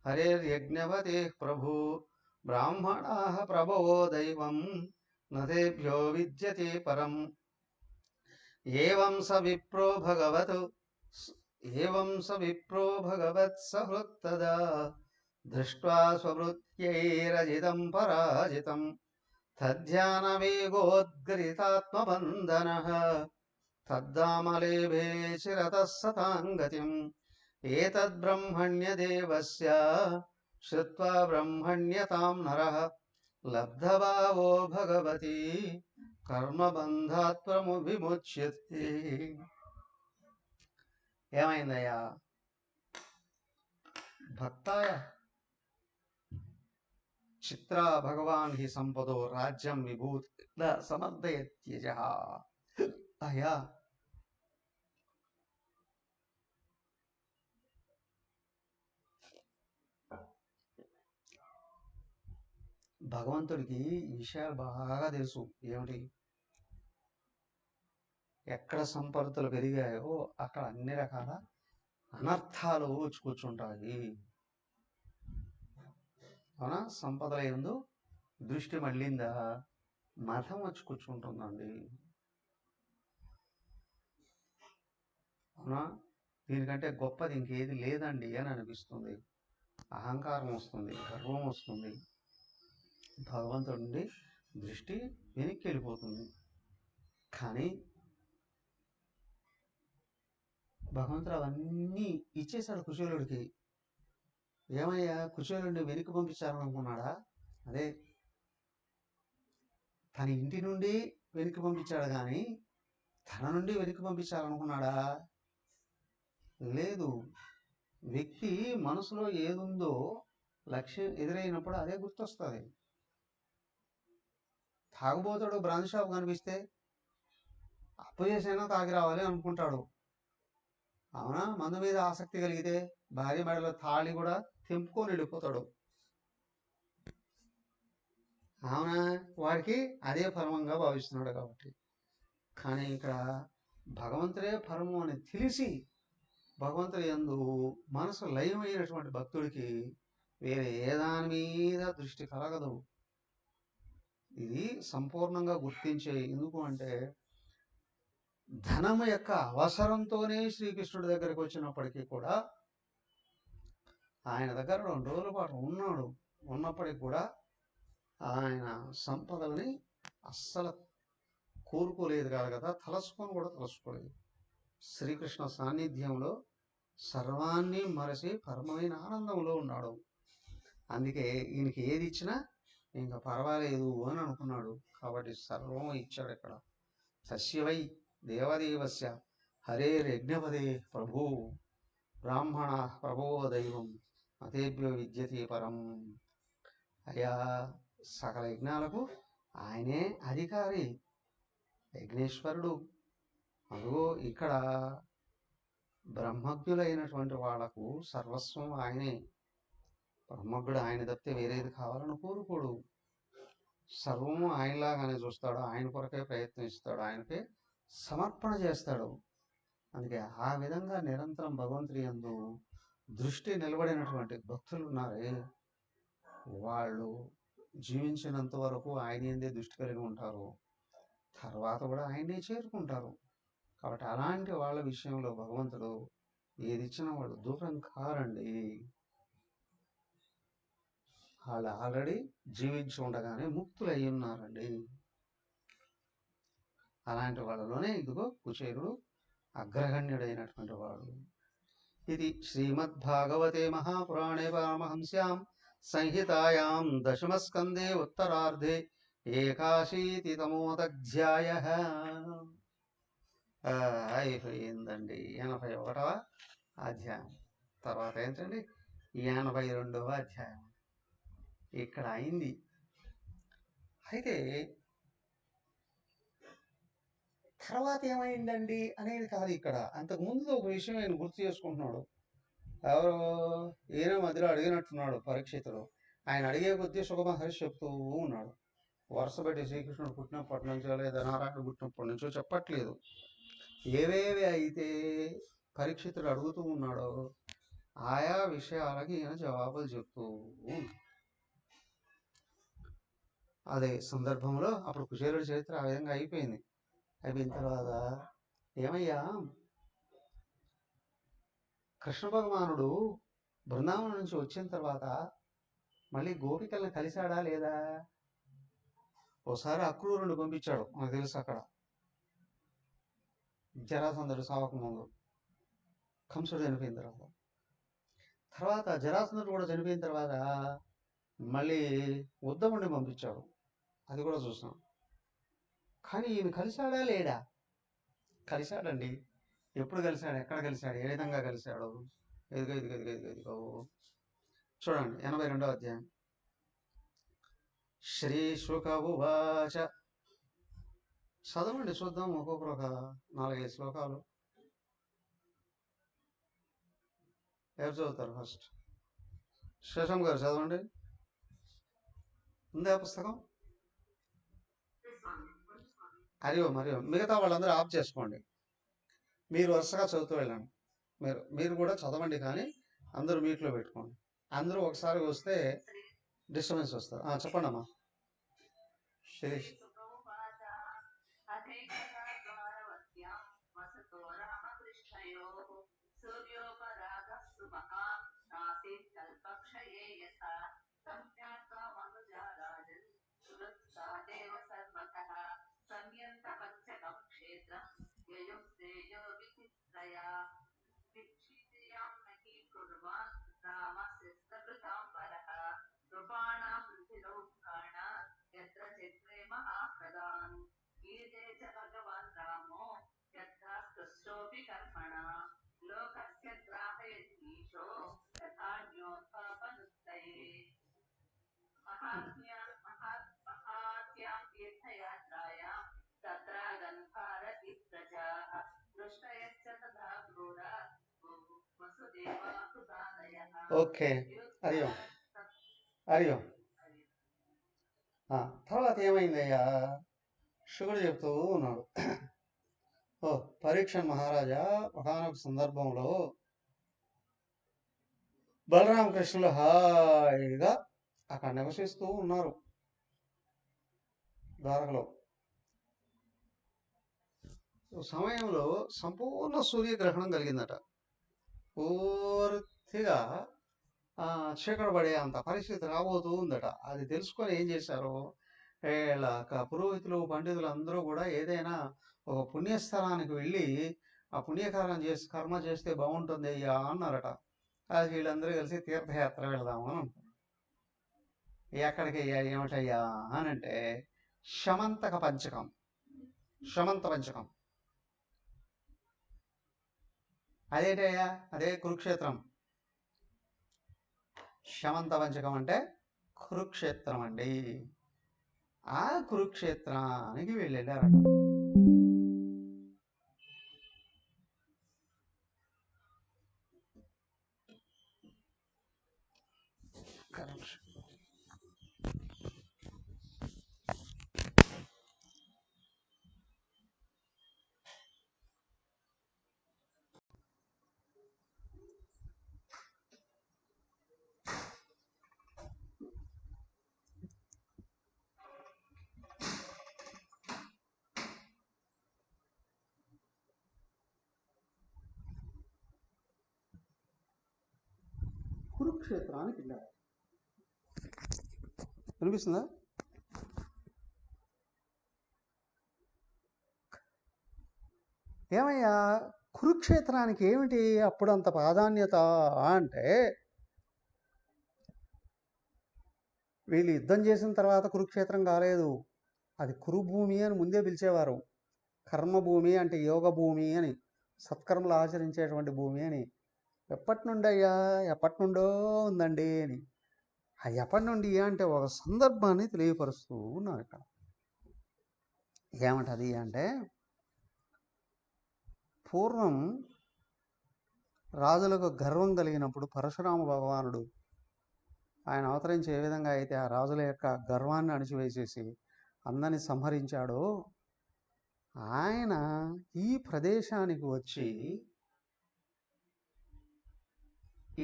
హరేర్యజ్ఞపతేః ప్రభు బ్రాహ్మణాః ప్రభవో దైవం నతేభ్యో విద్యతే పరం. ఏవం స విప్రో భగవత్ సహృత్తదా దృష్ట్వా స్వవృత్యైరజితం పరాజితం తద్ధ్యానవేగోద్గరితాత్మబంధనః తద్దామలేభే చిరతః సతాంగతిం ఏతద్బ్రహ్మణ్యదేవస్య శ్రుత్వా బ్రహ్మణ్యతాం నరః లబ్ధభావో భగవతి కర్మబంధాత్ విముచ్యతే. ఏమైందయ్యా? భక్తాయ చిత్ర భగవాన్ హి సంపదో రాజ్యం విభూతి సమర్థయత్యజ. అయ్యా, భగవంతుడికి ఈ విషయాలు బాగా తెలుసు. ఏమిటి? ఎక్కడ సంపదలు పెరిగాయో అక్కడ అన్ని రకాల అనర్థాలు వచ్చి కూర్చుంటాయి. అవునా? సంపదల యందు దృష్టి మళ్ళిందా మతం వచ్చి కూర్చుంటుందండి. అవునా? దీనికంటే గొప్పది ఇంకేది లేదండి అని అనిపిస్తుంది. అహంకారం వస్తుంది, గర్వం వస్తుంది, భగవంతుడి నుండి దృష్టి వెనక్కి వెళ్ళిపోతుంది. కానీ భగవంతుడు అవన్నీ ఇచ్చేశాడు కుచేలుడికి. ఏమయ్యా, కుచేలుడిని వెనక్కి పంపించాలనుకున్నాడా? అదే, తన ఇంటి నుండి వెనక్కి పంపించాడు కానీ తన నుండి వెనక్కి పంపించాలనుకున్నాడా? లేదు. వ్యక్తి మనసులో ఏదుందో లక్ష్యం ఎదురైనప్పుడు అదే గుర్తొస్తుంది. తాగుబోతాడు, బ్రాంచ్ షాప్ కనిపిస్తే అప్పు చేసైనా తాగి రావాలి అనుకుంటాడు. అవునా? మందు మీద ఆసక్తి కలిగితే భార్య మెడలో తాళి కూడా తెంపుకొని వెళ్ళిపోతాడు. అవునా? వాడికి అదే పరమంగా భావిస్తున్నాడు కాబట్టి. కానీ ఇక్కడ భగవంతుడే పరము అని తెలిసి భగవంతుడి యందు మనసు లయమైనటువంటి భక్తుడికి వేరే ఏ దాని మీద దృష్టి కలగదు. ఇది సంపూర్ణంగా గుర్తించే. ఎందుకు అంటే ధనము యొక్క అవసరంతోనే శ్రీకృష్ణుడి దగ్గరికి వచ్చినప్పటికీ కూడా ఆయన దగ్గర 2 రోజుల పాటు ఉన్నాడు. ఉన్నప్పటికీ కూడా ఆయన సంపదలని అస్సలు కోరుకోలేదు కదా, తలసుకొని కూడా తలసుకోలేదు. శ్రీకృష్ణ సాన్నిధ్యంలో సర్వాన్ని మరచి పరమైన ఆనందంలో ఉన్నాడు. అందుకే ఈయనకి ఏది ఇచ్చినా ఇంకా పర్వాలేదు అని అనుకున్నాడు. కాబట్టి సర్వం ఇచ్చాడు. ఇక్కడ సస్యవై దేవదేవస్య హరేర్యజ్ఞపదే ప్రభు బ్రాహ్మణ ప్రభో దైవం మతేభ్యో విద్యతే పరం. అయ్యా, సకల యజ్ఞాలకు ఆయనే అధికారి, యజ్ఞేశ్వరుడు. అదిగో ఇక్కడ బ్రహ్మజ్ఞులైనటువంటి వాళ్లకు సర్వస్వం ఆయనే. బ్రహ్మజ్ఞుడు ఆయన తప్పితే వేరేది కావాలని కోరుకోడు. సర్వము ఆయనలాగానే చూస్తాడు, ఆయన కొరకే ప్రయత్నిస్తాడు, ఆయనకే సమర్పణ చేస్తాడు. అందుకే ఆ విధంగా నిరంతరం భగవంతుడి యందు దృష్టి నిలబడినటువంటి భక్తులు ఉన్నారే, వాళ్ళు జీవించినంత వరకు ఆయన యందే దృష్టి కలిగి ఉంటారు. తర్వాత కూడా ఆయనే చేరుకుంటారు. కాబట్టి అలాంటి వాళ్ళ విషయంలో భగవంతుడు ఏది ఇచ్చినా వాళ్ళు దూరం కారండి. వాళ్ళు ఆల్రెడీ జీవించి ఉండగానే ముక్తులు అయి ఉన్నారండి. అలాంటి వాళ్ళలోనే ఇదిగో కుచేలుడు అగ్రగణ్యుడైనటువంటి వాడు. ఇది శ్రీమద్భాగవతే మహాపురాణే పరమహంస్యాం సంహితాయాం దశమస్కందే ఉత్తరార్ధే 81తమోధ్యాయః అయిపోయిందండి. 81వ అధ్యాయం. తర్వాత ఏంటండి 82వ అధ్యాయం ఇక్కడ అయింది. అయితే తర్వాత ఏమైందండి అనేది కాదు ఇక్కడ. అంతకుముందు ఒక విషయం ఆయన గుర్తు చేసుకుంటున్నాడు. ఎవరు? ఈయన మధ్యలో అడిగినట్టున్నాడు పరీక్షితుడు. ఆయన అడిగే కొద్దీ సుఖమహర్షి చెప్తూ ఉన్నాడు. వరుస పెట్టి శ్రీకృష్ణుడు పుట్టినప్పటి నుంచో లేదా నారాయణ పుట్టినప్పటి నుంచో చెప్పట్లేదు. ఏవేవి అయితే పరీక్షితుడు అడుగుతూ ఉన్నాడో ఆయా విషయాలకి ఈయన జవాబులు చెప్తూ అదే సందర్భంలో అప్పుడు కుచేలుడి చరిత్ర ఆ విధంగా అయిపోయింది. అయిపోయిన తర్వాత ఏమయ్యా, కృష్ణ భగవానుడు బృందావనం నుంచి వచ్చిన తర్వాత మళ్ళీ గోపికల్ని కలిశాడా లేదా? ఒకసారి అక్రూరుని పంపించాడు, మనకు తెలుసు. అక్కడ జరాసంధుడు సావకముందు, కంసుడు చనిపోయిన తర్వాత జరాసంధుడు కూడా చనిపోయిన తర్వాత మళ్ళీ ఉద్ధవుడిని పంపించాడు, అది కూడా చూసాం. కానీ ఈయన కలిశాడా లేడా? కలిశాడండి. ఎప్పుడు కలిశాడు, ఎక్కడ కలిశాడు, ఏ విధంగా కలిశాడు? ఇదిగో చూడండి 82వ అధ్యాయం. శ్రీ శుక ఉవాచ. చదవండి చూద్దాం, ఒక్కొక్కరు ఒక 4-5 శ్లోకాలు. ఎవరు చదువుతారు ఫస్ట్? శేషం గారు చదవండి. ఉందే పుస్తకం? అరియో మిగతా వాళ్ళందరూ ఆఫ్ చేసుకోండి, మీరు వరుసగా చదువుతూ వెళ్ళండి. మీరు కూడా చదవండి, కానీ అందరూ మీట్లో పెట్టుకోండి. అందరూ ఒకసారి వస్తే డిస్టర్బెన్స్ వస్తుంది. చెప్పండి అమ్మా. శిరీష్. ఓకే, అరియో తర్వాత ఏమైందయ్యా? శుకుడు చెప్తూ ఉన్నాడు. పరీక్ష మహారాజా, ఒకనొక సందర్భంలో బలరామకృష్ణులు హాయిగా అక్కడ నివసిస్తూ ఉన్నారు ద్వారకలో. సమయంలో సంపూర్ణ సూర్యగ్రహణం కలిగిందట. పూర్తిగా చీకటి పడే అంత పరిస్థితి రాబోతూ ఉందట. అది తెలుసుకొని ఏం చేశారు, ఇలా పురోహితులు పండితులు అందరూ కూడా ఏదైనా ఒక పుణ్యస్థలానికి వెళ్ళి ఆ కర్మ చేస్తే బాగుంటుంది అయ్యా అన్నారట. అది వీళ్ళందరూ కలిసి తీర్థయాత్ర వెళదాము అని అనుకున్నారు. ఎక్కడికి అయ్యా, ఏమిటయ్యా అని అంటే శమంత పంచకం. అదేంటయ్యా? అదే కురుక్షేత్రం. శమంత పంచకం అంటే కురుక్షేత్రం అండి. ఆ కురుక్షేత్రానికి వెళ్ళారట. కురుక్షేత్రానికి వెళ్ళారు. వినిపిస్తుందా? ఏమయ్యా, కురుక్షేత్రానికి ఏమిటి అప్పుడు అంత ప్రాధాన్యత అంటే, వీళ్ళు యుద్ధం చేసిన తర్వాత కురుక్షేత్రం కాలేదు. అది కురుభూమి అని ముందే పిలిచేవారు. కర్మభూమి అంటే యోగ భూమి అని, సత్కర్మలు ఆచరించేటువంటి భూమి అని. ఎప్పటి నుండో ఉందండి అని. ఎప్పటి నుండి అంటే ఒక సందర్భాన్ని తెలియపరుస్తూ ఉన్నాను ఇక్కడ. ఏమంటది అంటే, పూర్వం రాజులకు గర్వం కలిగినప్పుడు పరశురామ భగవానుడు ఆయన అవతరించి ఏ విధంగా అయితే ఆ రాజుల యొక్క గర్వాన్ని అణిచివేసేసి అందరిని సంహరించాడో, ఆయన ఈ ప్రదేశానికి వచ్చి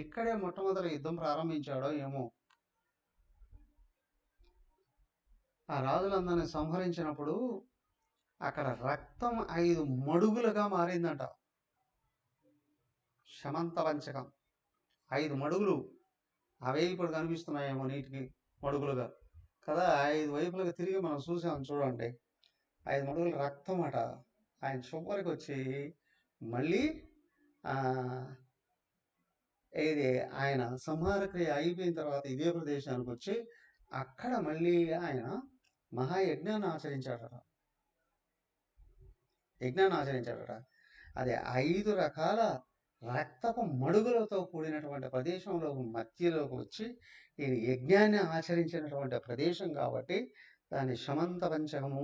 ఇక్కడే మొట్టమొదటి యుద్ధం ప్రారంభించాడో ఏమో. ఆ రాజులందరినీ సంహరించినప్పుడు అక్కడ రక్తం 5 మడుగులుగా మారిందంట. శమంత పంచకం 5 మడుగులు. అవే ఇప్పుడు కనిపిస్తున్నాయేమో నీటికి మడుగులుగా కదా. 5 వైపులుగా తిరిగి మనం చూసాం చూడండి. 5 మడుగులు రక్తం అట. ఆయన చివరికి వచ్చి మళ్ళీ ఇది ఆయన సంహార క్రియ అయిపోయిన తర్వాత ఇదే ప్రదేశానికి వచ్చి అక్కడ మళ్ళీ ఆయన మహాయజ్ఞాన్ని ఆచరించాడట. అది 5 రకాల రక్తపు మడుగులతో కూడినటువంటి ప్రదేశంలో మధ్యలోకి వచ్చి ఈ యజ్ఞాన్ని ఆచరించినటువంటి ప్రదేశం కాబట్టి దాన్ని శమంత పంచకము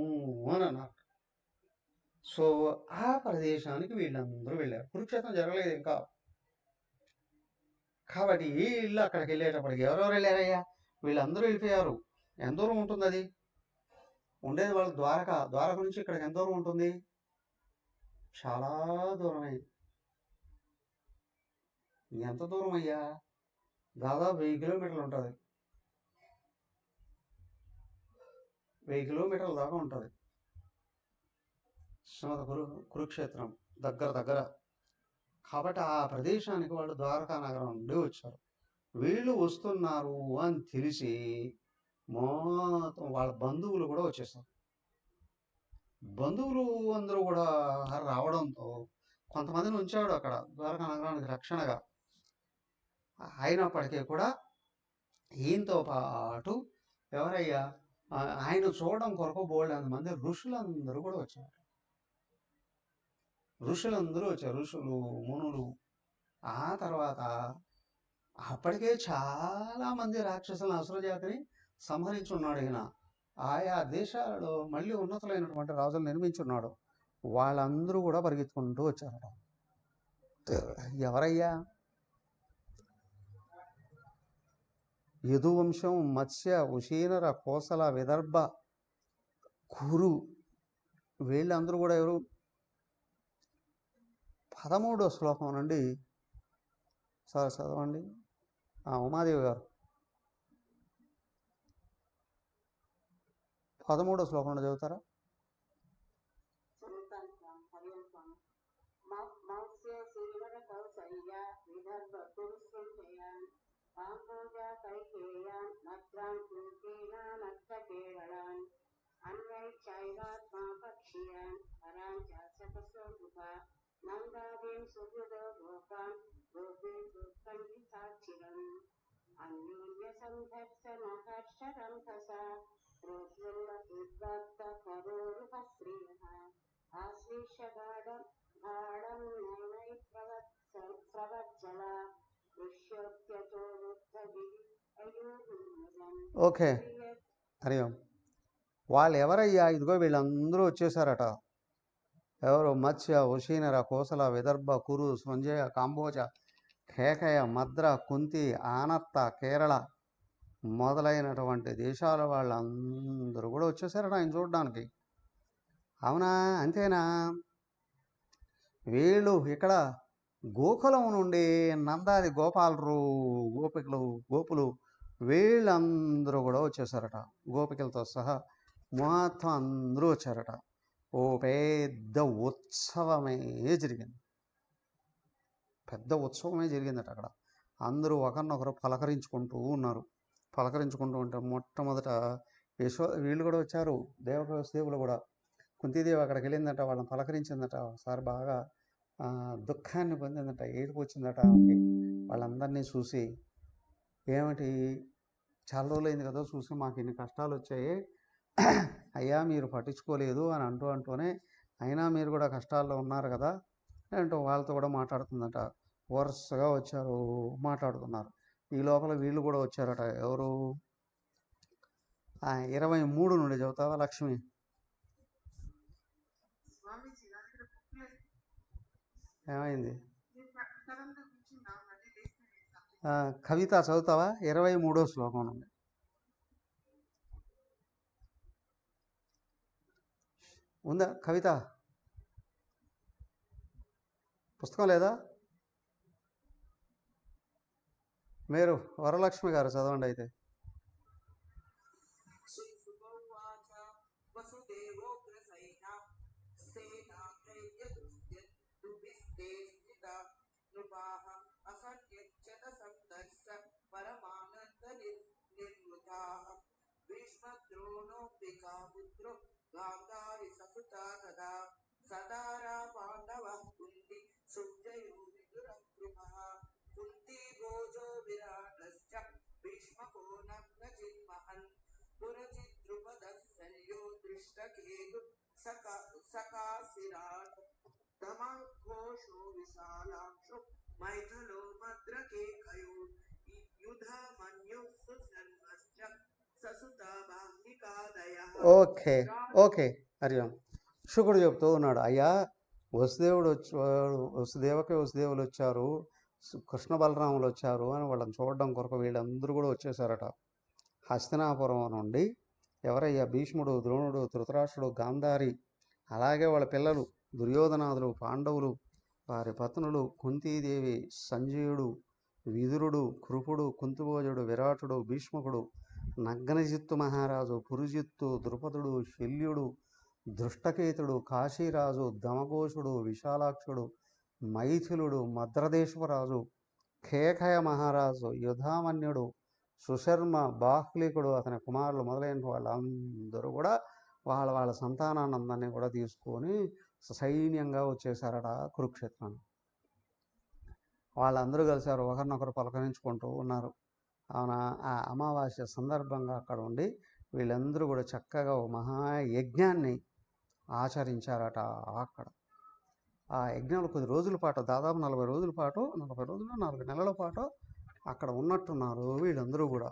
అని అన్నారు. సో ఆ ప్రదేశానికి వీళ్ళందరూ వెళ్ళారు. కురుక్షేత్రం జరగలేదు ఇంకా. కాబట్టి వీళ్ళు అక్కడికి వెళ్ళేటప్పటికి ఎవరెవరు వెళ్ళారయ్యా? వీళ్ళందరూ వెళ్ళిపోయారు. ఎంత దూరం ఉంటుంది అది? ఉండేది వాళ్ళు ద్వారక నుంచి ఇక్కడికి ఎంత దూరం ఉంటుంది? చాలా దూరమే. ఎంత దూరం అయ్యా? దాదాపు 1000 కిలోమీటర్లు ఉంటుంది. 1000 కిలోమీటర్ల దాకా ఉంటుంది కురుక్షేత్రం దగ్గర. కాబట్టి ఆ ప్రదేశానికి వాళ్ళు ద్వారకా నగరం నుండి వచ్చారు. వీళ్ళు వస్తున్నారు అని తెలిసి మొత్తం వాళ్ళ బంధువులు కూడా వచ్చేస్తారు. బంధువులు అందరూ కూడా రావడంతో కొంతమందిని ఉంచాడు అక్కడ ద్వారకా నగరానికి రక్షణగా. అయినప్పటికీ కూడా ఈయనతో పాటు ఎవరయ్యా ఆయన చూడడం కొరకు బోల్డ్ మంది ఋషులందరూ కూడా వచ్చారు. ఋషులు, మునులు. ఆ తర్వాత అప్పటికే చాలా మంది రాక్షసులను అసురజాతిని సంహరించున్నాడు ఈయన. ఆయా దేశాలలో మళ్ళీ ఉన్నతులైనటువంటి రాజులు నిర్మించున్నాడు. వాళ్ళందరూ కూడా పరిగెత్తుకుంటూ వచ్చారట. ఎవరయ్యా? యదువంశం, మత్స్య, ఉషీనర, కోసల, విదర్భ, కురు వీళ్ళందరూ కూడా ఎవరు? 13వ శ్లోకం నుండి సార్ చదవండి. ఉమాదేవి గారు 13వ శ్లోకం నుండి చదువుతారా? ఓకే, హరి ఓం. వాళ్ళు ఎవరయ్యా? ఇదిగో వీళ్ళందరూ వచ్చేసారట. ఎవరు? మత్స్య, ఉషీనర, కోసల, విదర్భ, కురు, సృంజయ, కాంబోజ, కేకయ, మద్ర, కుంతి, ఆనత్త, కేరళ మొదలైనటువంటి దేశాల వాళ్ళందరూ కూడా వచ్చేసారట ఆయన చూడడానికి. అవునా? అంతేనా? వీళ్ళు ఇక్కడ గోకులం నుండి నందాది గోపులు వీళ్ళందరూ కూడా వచ్చేసారట. గోపికలతో సహా మొత్తం అందరూ వచ్చారట. ఓ పెద్ద ఉత్సవమే జరిగిందట అక్కడ. అందరూ ఒకరినొకరు పలకరించుకుంటూ ఉన్నారు. పలకరించుకుంటూ ఉంటే మొట్టమొదట వీళ్ళు కూడా వచ్చారు. దేవదేవులు కూడా. కుంతీదేవి అక్కడికి వెళ్ళిందట, వాళ్ళని పలకరించిందట. ఒకసారి బాగా దుఃఖాన్ని పొందిందట, ఏడుపు వచ్చిందట. వాళ్ళందరినీ చూసి, ఏమిటి చాలా రోజులైంది కదా చూసి, మాకు ఇన్ని కష్టాలు వచ్చాయి అయ్యా, మీరు పట్టించుకోలేదు అని అంటూనే, అయినా మీరు కూడా కష్టాల్లో ఉన్నారు కదా అంటూ వాళ్ళతో కూడా మాట్లాడుతుందట. వరుసగా వచ్చారు, మాట్లాడుతున్నారు. ఈ లోపల వీళ్ళు కూడా వచ్చారట. ఎవరు? 23 నుండి చదువుతావా లక్ష్మి? ఏమైంది? కవిత చదువుతావా? 23వ శ్లోకం నుండి. ఉందా కవిత? పుస్తకం లేదా? మీరు వరలక్ష్మి గారు చదవండి అయితే. సదారా పాండవ కుంతి సుజయు విదురకృపః కుంతి భోజో విరాటశ్చ భీష్మకో నగ్నజిన్మహన్ పురచిద్రుపదః శల్యో దృష్టకేతు సకాశిరాట్ దమఘోషో విశాలాక్షో మైథిలో భద్రకేకయో యుధమన్యు సుశర్మశ్చ ససుత బాహ్నికాదయః. ఓకే ఓకే హరి ఓం. శుకుడు చెప్తూ ఉన్నాడు, అయ్యా వసుదేవుడు వచ్చాడు, వసుదేవులు వచ్చారు, కృష్ణ బలరాములు వచ్చారు అని వాళ్ళని చూడడం కొరకు వీళ్ళందరూ కూడా వచ్చేసారట. హస్తినాపురం నుండి ఎవరయ్యా? భీష్ముడు, ద్రోణుడు, ధృతరాష్ట్రుడు, గాంధారి, అలాగే వాళ్ళ పిల్లలు దుర్యోధనాదులు, పాండవులు, వారి పత్నులు, కుంతీదేవి, సంజయుడు, విదురుడు, కృపుడు, కుంతిభోజుడు, విరాటుడు, భీష్మకుడు, నగ్నజిత్తు మహారాజు, పురుజిత్తు, ద్రుపదుడు, శల్యుడు, దృష్టకేతుడు, కాశీరాజు, దమఘోషుడు, విశాలాక్షుడు, మైథిలుడు, మద్రదేశపరాజు, కేకయ మహారాజు, యుధామన్యుడు, సుశర్మ, బాహ్లికుడు, అతని కుమారులు మొదలైన వాళ్ళందరూ కూడా వాళ్ళ సంతానానందాన్ని కూడా తీసుకొని సైన్యంగా వచ్చేసారట కురుక్షేత్రం. వాళ్ళందరూ కలిసారు, ఒకరినొకరు పలకరించుకుంటూ ఉన్నారు. అవునా, ఆ అమావాస్య సందర్భంగా అక్కడ ఉండి వీళ్ళందరూ కూడా చక్కగా ఒక మహాయజ్ఞాన్ని ఆచరించారట. అక్కడ ఆ యజ్ఞంలో కొద్ది రోజుల పాటు, దాదాపు 40 రోజుల పాటు, 4 నెలల పాటు అక్కడ ఉన్నట్టున్నారు. వీళ్ళందరూ కూడా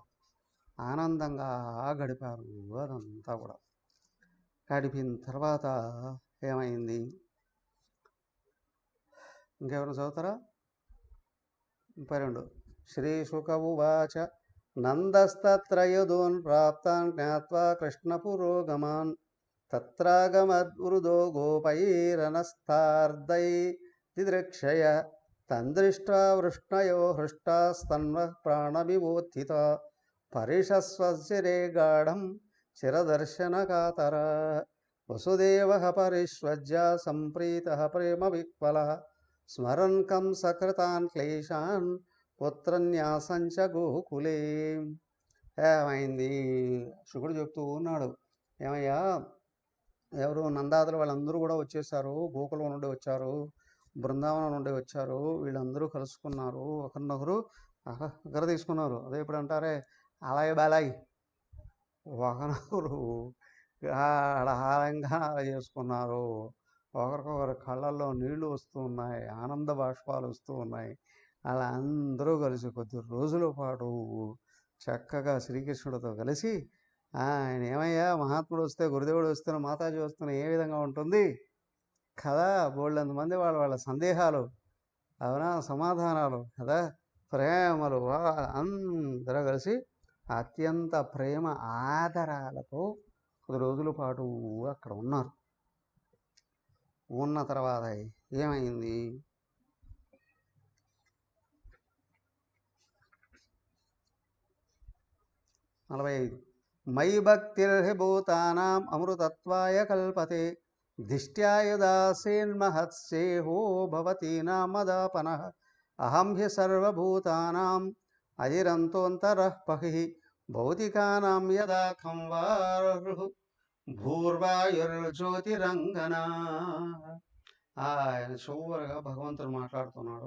ఆనందంగా గడిపారు. అదంతా కూడా గడిపిన తర్వాత ఏమైంది? ఇంకెవరైనా చదువుతారా? 32. శ్రీశుక ఉవాచ నందస్తత్ర యదూన్ ప్రాప్తాన్ జ్ఞాత్వా కృష్ణపురోగమాన్ తత్రాగమద్వృదో గోపైరనస్తార్దై తిదృక్షయ తందృష్ట్వా వృష్ణయో హృష్టాస్తన్వః ప్రాణమివోత్థిత పరిషస్వశిరే గాఢం చిరదర్శనకాతర వసుదేవః పరిష్వజ్య సంప్రీతః ప్రేమ విహ్వలః స్మరన్ కంసకృతాన్ క్లేశాన్ పుత్రన్యాసంచ గోకులే. ఏమైంది? శుకుడు చెప్తూ ఉన్నాడు, ఏమయ్యా, ఎవరు నందాదులు వాళ్ళందరూ కూడా వచ్చేసారు, గోకులం నుండి వచ్చారు, బృందావనం నుండి వచ్చారు, వీళ్ళందరూ కలుసుకున్నారు, ఒకరినొకరు దగ్గర తీసుకున్నారు. అదే ఇప్పుడు అంటారే అలాయ్ బాలాయ్, ఒకనొకరు ఆడంగా చేసుకున్నారు. ఒకరికొకరు కళ్ళల్లో నీళ్లు వస్తూ ఉన్నాయి, ఆనంద బాష్పాలు వస్తూ ఉన్నాయి. అలా అందరూ కలిసి కొద్ది రోజుల పాటు చక్కగా శ్రీకృష్ణుడితో కలిసి ఆయన ఏమయ్యా, మహాత్ముడు వస్తే, గురుదేవుడు వస్తున్న, మాతాజీ వస్తున్న ఏ విధంగా ఉంటుంది కదా, బోళ్ళంతమంది వాళ్ళ సందేహాలు, అవునా, సమాధానాలు కదా, ప్రేమలు, అందరూ కలిసి అత్యంత ప్రేమ ఆదరాలతో కొద్ది రోజుల పాటు అక్కడ ఉన్నారు. ఉన్న తర్వాత ఏమైంది? 45. మయి భక్తిర్హి భూతానాం అమృతత్వాయ కల్పతే దిష్ట్యాయుదాసీన్మహత్సేహో భవతీనామదాపనః అహం హి సర్వభూతానాం అజిరంతోంతరః పహి భౌతికానాం యదా కంవారుః భూర్వాయుర్జ్యోతిరంగనా. ఆయన చివరగా భగవంతుడు మాట్లాడుతున్నాడు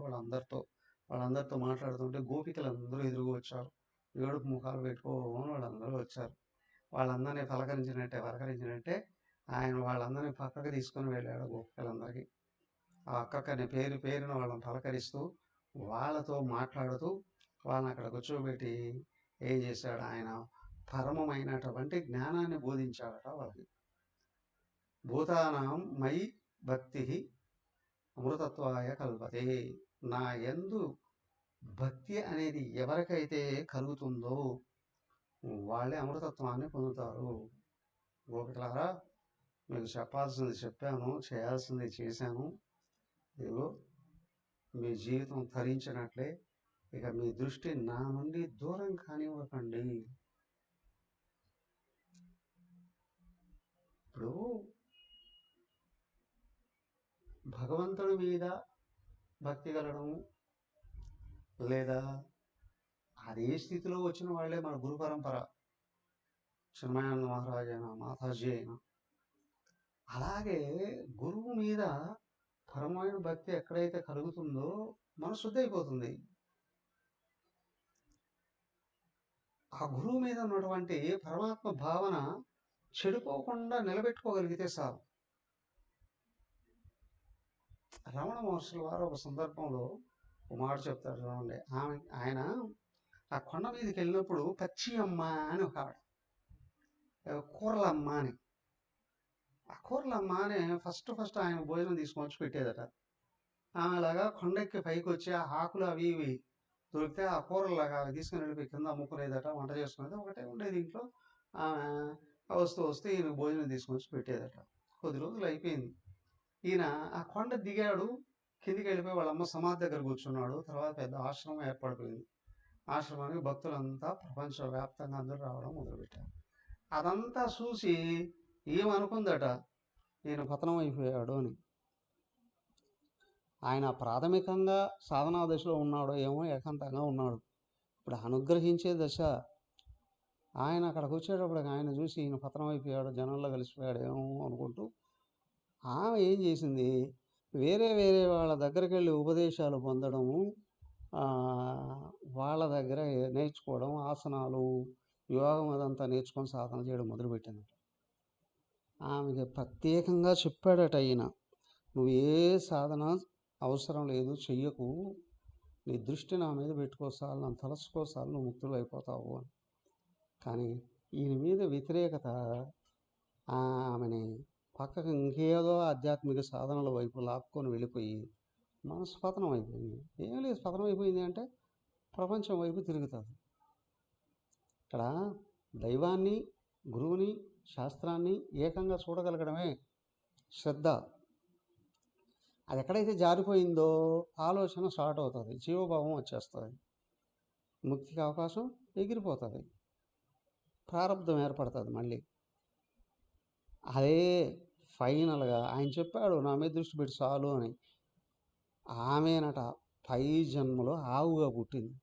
వాళ్ళందరితో మాట్లాడుతుంటే గోపికలందరూ ఎదురుగా వచ్చారు. ఏడుపు ముఖాలు పెట్టుకోని వాళ్ళందరూ వచ్చారు. వాళ్ళందరినీ పలకరించినట్టే ఆయన వాళ్ళందరినీ పక్కకి తీసుకొని వెళ్ళాడు. గోపికలందరికీ ఆ అక్కని పేరున వాళ్ళని పలకరిస్తూ, వాళ్ళతో మాట్లాడుతూ, వాళ్ళని అక్కడ కూర్చోబెట్టి ఏం చేశాడు? ఆయన పరమమైనటువంటి జ్ఞానాన్ని బోధించాడట వాళ్ళకి. భూతానాం మయి భక్తి అమృతత్వాయ కల్పతే. నా యందు భక్తి అనేది ఎవరికైతే కలుగుతుందో వాళ్ళే అమృతత్వాన్ని పొందుతారు. గోపికలారా, మీకు చెప్పాల్సింది చెప్పాను, చేయాల్సింది చేశాను. ఇదిగో మీ జీవితం తరించినట్లే. ఇక మీ దృష్టి నా నుండి దూరం కానివ్వకండి. ఇప్పుడు భగవంతుడి మీద భక్తి కలగడం, లేదా అదే స్థితిలో వచ్చిన వాళ్ళే మన గురు పరంపర, చిన్మయానంద మహారాజ్ అయినా, మాతాజీ అయినా, అలాగే గురువు మీద పరమైన భక్తి ఎక్కడైతే కలుగుతుందో మనసు శుద్ధి అయిపోతుంది. ఆ గురువు మీద ఉన్నటువంటి పరమాత్మ భావన చెడిపోకుండా నిలబెట్టుకోగలిగితే చాలు. రమణ మహర్షుల వారు ఒక సందర్భంలో ఒక మాట చెప్తారు చూడండి. ఆయన ఆ కొండ మీదకి వెళ్ళినప్పుడు పచ్చి అమ్మ అని ఒక ఆవిడ, కూరలమ్మ అని, ఆ కూరలమ్మ అని ఫస్ట్ ఆయన భోజనం తీసుకొచ్చి పెట్టేదట. ఆమెలాగా కొండెక్కి పైకి వచ్చి ఆ ఆకులు అవి ఇవి దొరికితే ఆ కూరలాగా తీసుకుని వెళ్ళిపోయి కింద అమ్ముకునేదట, వంట చేసుకునేది ఒకటే ఉండేది ఇంట్లో. ఆమె వస్తూ ఈయన భోజనం తీసుకొచ్చి పెట్టేదట. కొద్ది రోజులు అయిపోయింది. ఈయన ఆ కొండ దిగాడు, కిందికి వెళ్ళిపోయి వాళ్ళమ్మ సమాధి దగ్గర కూర్చున్నాడు. తర్వాత పెద్ద ఆశ్రమం ఏర్పడిపోయింది. ఆశ్రమానికి భక్తులంతా ప్రపంచవ్యాప్తంగా అందరూ రావడం మొదలుపెట్టారు. అదంతా చూసి ఏమనుకుందట, ఈయన పతనం అయిపోయాడు అని. ఆయన ప్రాథమికంగా సాధనా దశలో ఉన్నాడో ఏమో, ఏకాంతంగా ఉన్నాడు. ఇప్పుడు అనుగ్రహించే దశ. ఆయన అక్కడికి వచ్చేటప్పుడు ఆయన చూసి ఈయన పతనం అయిపోయాడు, జనంలో కలిసిపోయాడు ఏమో అనుకుంటూ ఆమె ఏం చేసింది, వేరే వాళ్ళ దగ్గరికి వెళ్ళి ఉపదేశాలు పొందడము, వాళ్ళ దగ్గర నేర్చుకోవడం, ఆసనాలు, యోగం అదంతా నేర్చుకొని సాధన చేయడం మొదలుపెట్టిందట. ఆమెకి ప్రత్యేకంగా చెప్పాడట ఈయన, నువ్వు ఏ సాధన అవసరం లేదు, చెయ్యకు, నీ దృష్టి నా మీద పెట్టుకోసాలు, నన్ను తలసుకోసాలు, నువ్వు ముక్తులు అయిపోతావు అని. కానీ ఈయన మీద వ్యతిరేకత ఆమెని పక్కకు ఇంకేదో ఆధ్యాత్మిక సాధనల వైపు లాక్కొని వెళ్ళిపోయి మనసు పతనం అయిపోయింది. ఏం లేదు, పతనం అయిపోయింది అంటే ప్రపంచం వైపు తిరుగుతుంది. ఇక్కడ దైవాన్ని, గురువుని, శాస్త్రాన్ని ఏకంగా చూడగలగడమే శ్రద్ధ. అది ఎక్కడైతే జారిపోయిందో ఆలోచన స్టార్ట్ అవుతుంది, జీవభావం వచ్చేస్తుంది, ముక్తికి అవకాశం ఎగిరిపోతుంది, ప్రారంధం ఏర్పడుతుంది మళ్ళీ. అదే ఫైనల్గా ఆయన చెప్పాడు, నా మీద దృష్టి పెట్టి చాలు అని. ఆమెనట పై జన్మలో ఆవుగా పుట్టింది.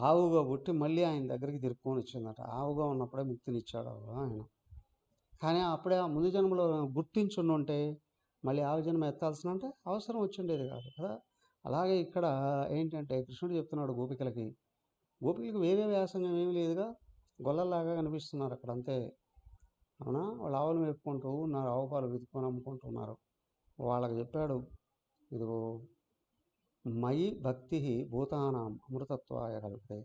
ఆవుగా పుట్టి మళ్ళీ ఆయన దగ్గరికి తిరుక్కొని వచ్చిందట. ఆవుగా ఉన్నప్పుడే ముక్తినిచ్చాడు ఆయన. కానీ అప్పుడే ఆ ముందు జన్మలో గుర్తించుంటే మళ్ళీ ఆవు జన్మ ఎత్తాల్సిన అంటే అవసరం వచ్చిండేది కాదు కదా. అలాగే ఇక్కడ ఏంటంటే కృష్ణుడు చెప్తున్నాడు గోపికలకి వేరే వ్యాసంగం ఏమీ లేదుగా, గొల్లలాగా కనిపిస్తున్నారు అక్కడ అంతే. అవునా, వాళ్ళు ఆవులు మేపుకుంటూ ఉన్నారు, ఆవు పాలు వెతుక్కొని అమ్ముకుంటున్నారు. వాళ్ళకి చెప్పాడు, ఇదిగో మయి భక్తి భూతానాం అమృతత్వాయ కలిపితే,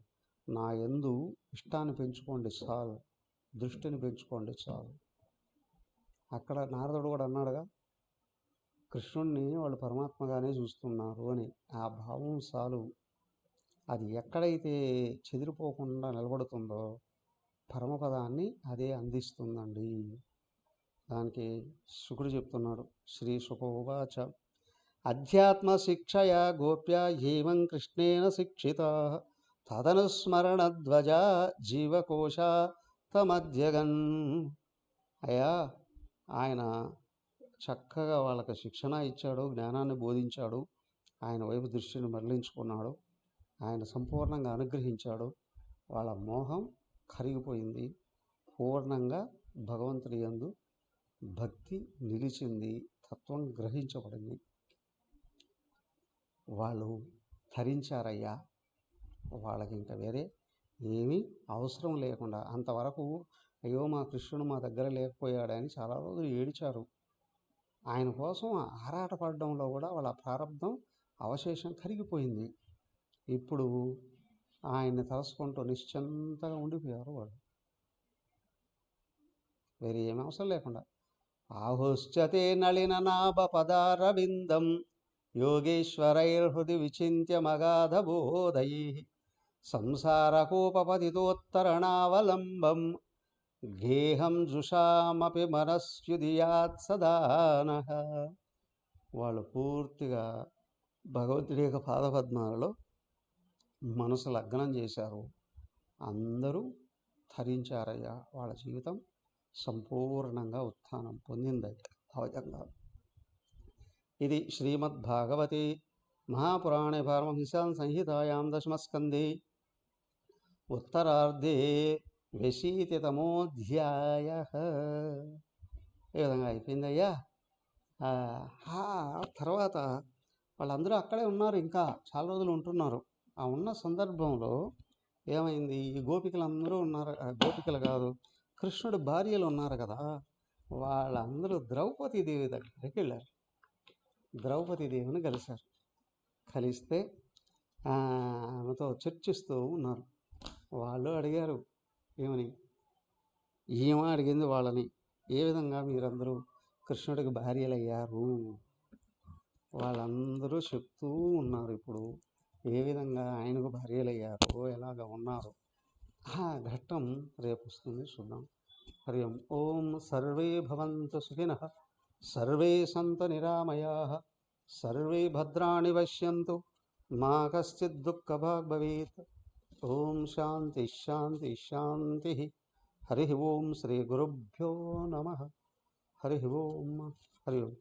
నా యందు ఇష్టాన్ని పెంచుకోండి చాలు, దృష్టిని పెంచుకోండి చాలు. అక్కడ నారదుడు కూడా అన్నాడుగా, కృష్ణుడిని వాళ్ళు పరమాత్మగానే చూస్తున్నారు అని. ఆ భావం చాలు. అది ఎక్కడైతే చెదిరిపోకుండా నిలబడుతుందో పరమపదాన్ని అదే అందిస్తుందండి. దానికి శుకుడు చెప్తున్నాడు, శ్రీ శుకోవాచ అధ్యాత్మ శిక్షయ గోప్య ఏవం కృష్ణేన శిక్షిత తదనుస్మరణధ్వజ జీవకోశ తమధ్యగన్. అయ్యా, ఆయన చక్కగా వాళ్ళకి శిక్షణ ఇచ్చాడు, జ్ఞానాన్ని బోధించాడు, ఆయన వైపు దృష్టిని మరలించుకున్నాడు, ఆయన సంపూర్ణంగా అనుగ్రహించాడు. వాళ్ళ మోహం కరిగిపోయింది, పూర్ణంగా భగవంతుని యందు భక్తి నిలిచింది, తత్వం గ్రహించబడింది. వాళ్ళు ధరించారయ్యా, వాళ్ళకి ఇంకా వేరే ఏమీ అవసరం లేకుండా. అంతవరకు అయ్యో మా కృష్ణుడు మా దగ్గర లేకపోయాడని చాలా రోజులు ఏడిచారు. ఆయన కోసం ఆరాటపడడంలో కూడా వాళ్ళ ప్రారంధం అవశేషం కరిగిపోయింది. ఇప్పుడు ఆయన్ని తలుసుకుంటూ నిశ్చింతగా ఉండిపోయారు వాళ్ళు, వేరే ఏమి అవసరం లేకుండా. ఆహుశ్చతే నళిన నాభ పదారవిందం యోగేశ్వరైర్హృది విచింత్య మగాధబోధై సంసారకోపపతితోత్తరణావలంబం గేహం జుషామపి మనస్యుదియాత్ సదానః. వాళ్ళు పూర్తిగా భగవంతుడి యొక్క పాదపద్మాలలో మనసు లగ్నం చేశారు. అందరూ ధరించారయ్యా, వాళ్ళ జీవితం సంపూర్ణంగా ఉత్థానం పొందిందయ్యా ఆ విధంగా. ఇది శ్రీమద్భాగవతే మహాపురాణే పారమహంస్యాం సంహితాయాం దశమస్కందే ఉత్తరార్ధే వ్యశీతితమోధ్యాయ. ఈ విధంగా అయిపోయిందయ్యా. ఆ తర్వాత వాళ్ళందరూ అక్కడే ఉన్నారు, ఇంకా చాలా రోజులు ఉంటున్నారు. ఆ ఉన్న సందర్భంలో ఏమైంది, ఈ గోపికలందరూ ఉన్నారు, గోపికలు కాదు, కృష్ణుడి భార్యలు ఉన్నారు కదా, వాళ్ళందరూ ద్రౌపదీదేవి దగ్గరికి వెళ్ళారు. ద్రౌపదీదేవిని కలిశారు. కలిస్తే ఆమెతో చర్చిస్తూ ఉన్నారు. వాళ్ళు అడిగారు ఏమని, ఈమె అడిగింది వాళ్ళని, ఏ విధంగా మీరందరూ కృష్ణుడికి భార్యలయ్యారు. వాళ్ళందరూ చెప్తూ ఉన్నారు ఇప్పుడు ఏ విధంగా ఆయనకు భార్యలయ్యారు, ఎలాగ ఉన్నారు. ఆ ఘట్టం రేపు వస్తుంది, చూద్దాం. హరి ఓం. ఓం సర్వే భవంతు సుఖినః, సర్వే సంతు నిరామయాః, సర్వే భద్రాణి పశ్యంతు, మా కశ్చిద్ దుఃఖభాగ్ భవేత్. ఓం శాంతి శాంతి శాంతి. హరి ఓం. శ్రీ గురుభ్యో నమః. హరి ఓం. హరి ఓం.